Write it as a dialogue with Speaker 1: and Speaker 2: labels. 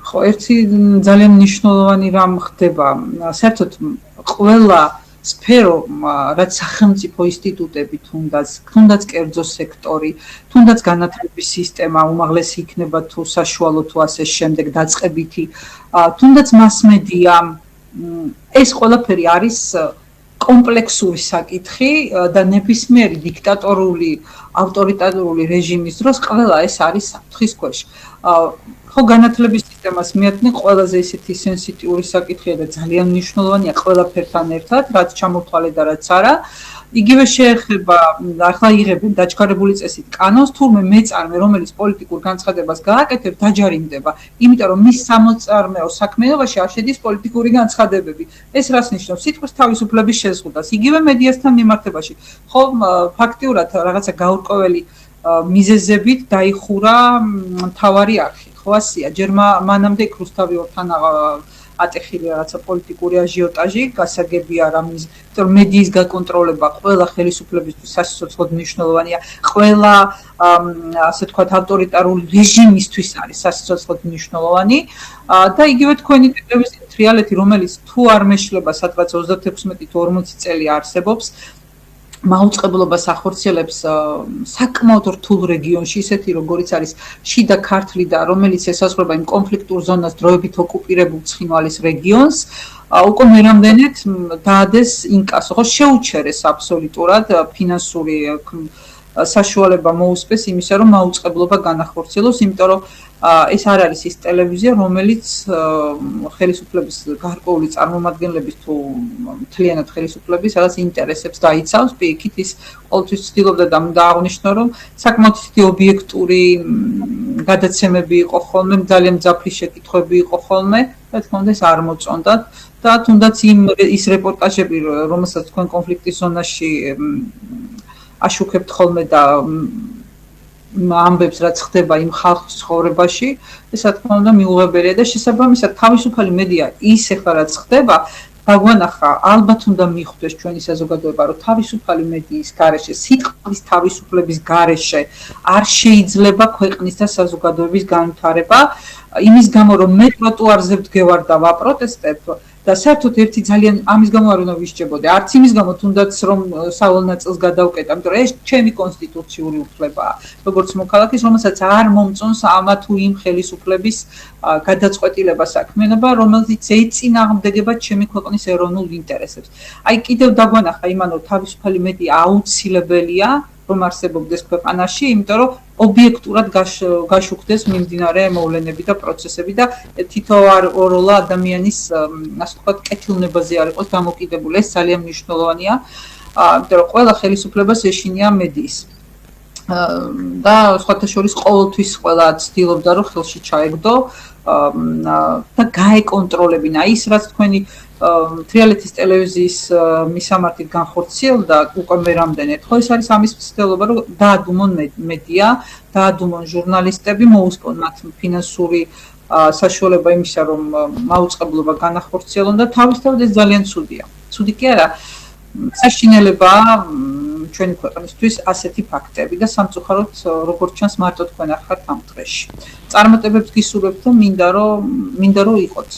Speaker 1: ხო, ერთი ძალიან მნიშვნელოვანი რამ ხდება, საერთოდ ყველა სფერო, რაც სახელმწიფო ინსტიტუტები თუნდაც კერძო სექტორი, თუნდაც განათლების სისტემა, უმაღლესი იქნება თუ საშუალო თუ ასე შემდეგ დაწყებითი, თუნდაც მასმედია, ეს ყველაფერი არის კომპლექსური საკითხი და ნებისმიერი დიქტატორული, ავტორიტარული რეჟიმის დროს ყველა ეს არის საფრთხის ქვეშ. ხო, განათლების სისტემას მიადგენ ყველაზე ისეთი სენსიტიური საკითხია და ძალიან მნიშვნელოვანია ყველაფერთან ერთად, რაც ჩამოთვალე და რაც არა. იგივე შეეხება, ახლა იღებენ დაჩქარებული წესით კანონს, თურმე მეწარმე, რომელიც პოლიტიკურ განცხადებას გააკეთებ, დაჯარიმდება, იმიტომ რომ მის სამოწარმეო საქმიანობაში არ შედის პოლიტიკური განცხადებები. ეს რას ნიშნავს? სიტყვის თავისუფლების შეზღუდვას. იგივე მედიასთან მიმართებაში. ხო, ფაქტიურად რაღაცა გაურკვეველი მიზეზებით დაიხურა მთავარი არხი. ხო, ასია. ჯერ მანამდე იქ რუსთავი ორთან ატეხილი რაღაცა პოლიტიკური აჟიოტაჟი, გასაგებია რამის, იმიტომ რომ მედიის გაკონტროლება ყველა ხელისუფლებისთვის სასიცოცხლოდ მნიშვნელოვანია, ყველა ასე ვთქვათ ავტორიტარული რეჟიმისთვის არის სასიცოცხლოდ მნიშვნელოვანი და იგივე თქვენი ტელევიზია თრიალეთი, რომელიც თუ არ მეშლება სადღაც 36 თუ 40 წელი არსებობს, მაუწყებლობას ახორციელებს საკმაოდ რთულ რეგიონში, ისეთი როგორიც არის შიდა ქართლი და რომელიც ესაზღვრება იმ კონფლიქტურ ზონას დროებით ოკუპირებულ ცხინვალის რეგიონს, უკვე მერამდენეთ დაადეს ინკასო, ხო, შეუჩერეს აბსოლუტურად ფინანსური საშუალება მოუსპეს იმისა, რომ მაუწყებლობა განახორციელოს, იმიტომ რომ ეს არ არის ის ტელევიზია, რომელიც ხელისუფლების გარკვეული წარმომადგენლების თუ მთლიანად ხელისუფლების რაღაც ინტერესებს დაიცავს, პირიქით ის ყოველთვის ცდილობდა და აღნიშნო, რომ საკმაოდ ისეთი ობიექტური გადაცემები იყო ხოლმე, ძალიან მძაფრი შეკითხვები იყო ხოლმე, რა თქმა უნდა ეს არ მოწონდათ და თუნდაც ის რეპორტაჟები, რომელსაც თქვენ კონფლიქტის ზონაში აშუქებთ ხოლმე და ამბებს რაც ხდება იმ ხალხის ცხოვრებაში, ეს რა თქმა უნდა მიუღებელია და შესაბამისად თავისუფალი მედია ის ახლა რაც ხდება, დაგვანახა, ალბათ უნდა მიხვდეს ჩვენი საზოგადოება, რომ თავისუფალი მედიის გარეშე, სიტყვის თავისუფლების გარეშე არ შეიძლება ქვეყნის და საზოგადოების განვითარება, იმის გამო რომ მე ტროტუარზე ვდგევარ და ვაპროტესტებ და საერთოდ ერთი ძალიან ამის გამო არ უნდა ვისჯებოდე, არც იმის გამო თუნდაც რომ სავალ ნაწილს გადავკეტა, იმიტომ რომ ეს ჩემი კონსტიტუციური უფლებაა, როგორც მოქალაქის, რომელსაც არ მომწონს ამა თუ იმ ხელისუფლების გადაწყვეტილება საქმიანობა, რომელიც ეწინააღმდეგება ჩემი ქვეყნის ეროვნულ ინტერესებს. აი კიდევ დაგვანახა იმან, რომ თავისუფალი მედია აუცილებელია, რომ არსებობდეს ქვეყანაში, იმიტომ რომ ობიექტურად გაშუქდეს მიმდინარე მოვლენები და პროცესები და თითოეულ ადამიანის, ასე ვთქვათ, კეთილნებაზე არ იყოს დამოკიდებული. ეს ძალიან მნიშვნელოვანია, იმიტომ რომ ყველა ხელისუფლებას ეშინია მედიის. და სხვათა შორის ყოველთვის ყველა ცდილობდა, რომ ხელში ჩაეგდო და გაეკონტროლებინა ის, რაც თქვენი თრიალეთის ტელევიზიის მისამართით განხორციელდა უკვე მერამდენეთ. ხო, ეს არის ამის მცდელობა, რომ დაადუმონ მედია, დაადუმონ ჟურნალისტები, მოუსპონ მათ ფინანსური საშუალება იმისა, რომ მაუწყებლობა განახორციელონ და თავისთავად ეს ძალიან ცუდია. ცუდი კი არა, საშინელებაა ჩვენი ქვეყნისთვის ასეთი ფაქტები და სამწუხაროდ როგორც ჩანს მარტო თქვენ არ ხართ ამ დღეში. წარმატებებს გისურვებთ და მინდა რომ იყოთ.